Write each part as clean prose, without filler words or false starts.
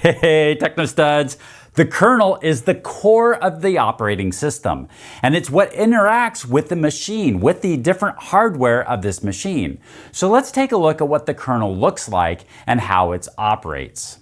Hey, TechKnowStuds! The kernel is the core of the operating system, and it's what interacts with the machine, with the different hardware of this machine. So let's take a look at what the kernel looks like and how it operates.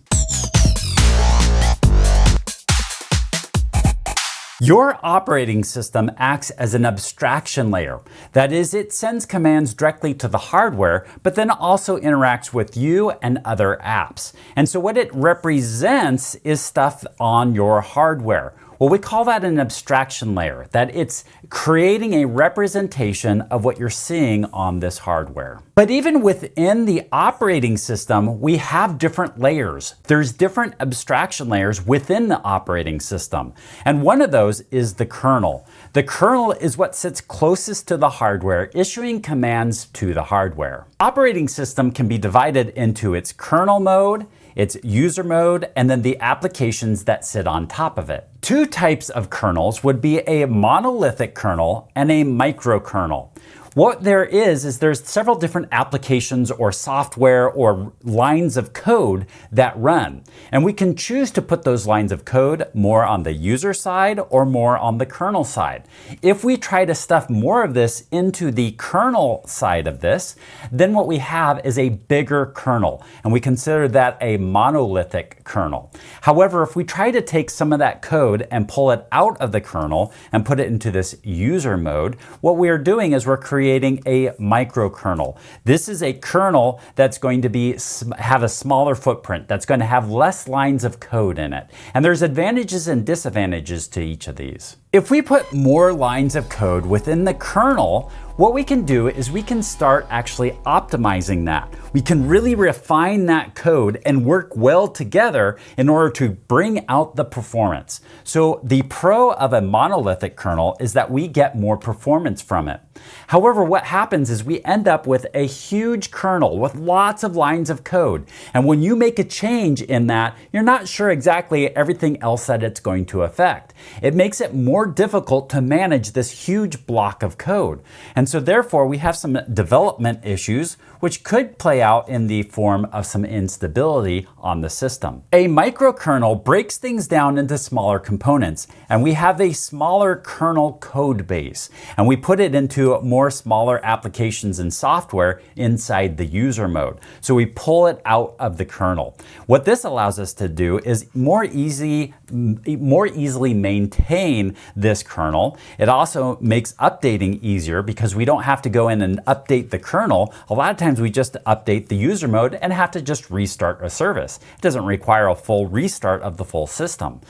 Your operating system acts as an abstraction layer. That is, it sends commands directly to the hardware, but then also interacts with you and other apps. And so what it represents is stuff on your hardware. Well, we call that an abstraction layer, that it's creating a representation of what you're seeing on this hardware. But even within the operating system, we have different layers. There's different abstraction layers within the operating system. And one of those is the kernel. The kernel is what sits closest to the hardware, issuing commands to the hardware. Operating system can be divided into its kernel mode, its user mode, and then the applications that sit on top of it. Two types of kernels would be a monolithic kernel and a microkernel. What there is there's several different applications or software or lines of code that run. And we can choose to put those lines of code more on the user side or more on the kernel side. If we try to stuff more of this into the kernel side of this, then what we have is a bigger kernel, and we consider that a monolithic kernel. However, if we try to take some of that code and pull it out of the kernel and put it into this user mode, what we are doing is we're creating a microkernel. This is a kernel that's going to have a smaller footprint, that's going to have less lines of code in it. And there's advantages and disadvantages to each of these. If we put more lines of code within the kernel, what we can do is we can start actually optimizing that. We can really refine that code and work well together in order to bring out the performance. So the pro of a monolithic kernel is that we get more performance from it. However, what happens is we end up with a huge kernel with lots of lines of code. And when you make a change in that, you're not sure exactly everything else that it's going to affect. It makes it more difficult to manage this huge block of code. And so therefore, we have some development issues which could play out in the form of some instability on the system. A microkernel breaks things down into smaller components, and we have a smaller kernel code base, and we put it into more smaller applications and software inside the user mode. So we pull it out of the kernel. What this allows us to do is more easily maintain this kernel. It also makes updating easier because we don't have to go in and update the kernel. A lot of times we just update the user mode and have to just restart a service. It doesn't require a full restart of the full system.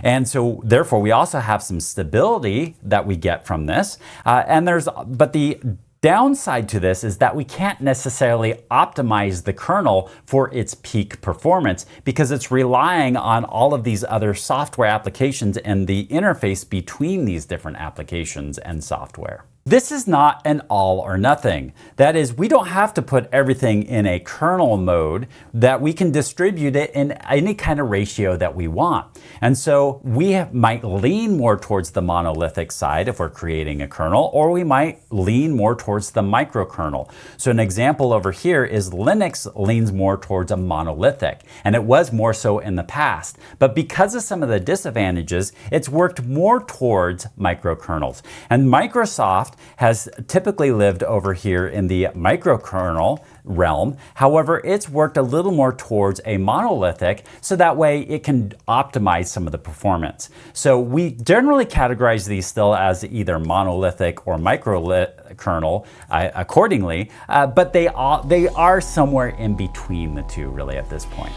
And so therefore we also have some stability that we get from this. But the downside to this is that we can't necessarily optimize the kernel for its peak performance because it's relying on all of these other software applications and the interface between these different applications and software. This is not an all or nothing. That is, we don't have to put everything in a kernel mode, that we can distribute it in any kind of ratio that we want. And so we might lean more towards the monolithic side if we're creating a kernel, or we might lean more towards the microkernel. So an example over here is Linux leans more towards a monolithic, and it was more so in the past. But because of some of the disadvantages, it's worked more towards microkernels. And Microsoft has typically lived over here in the microkernel realm. However, it's worked a little more towards a monolithic, so that way it can optimize some of the performance. So we generally categorize these still as either monolithic or microkernel accordingly, but they are somewhere in between the two really at this point.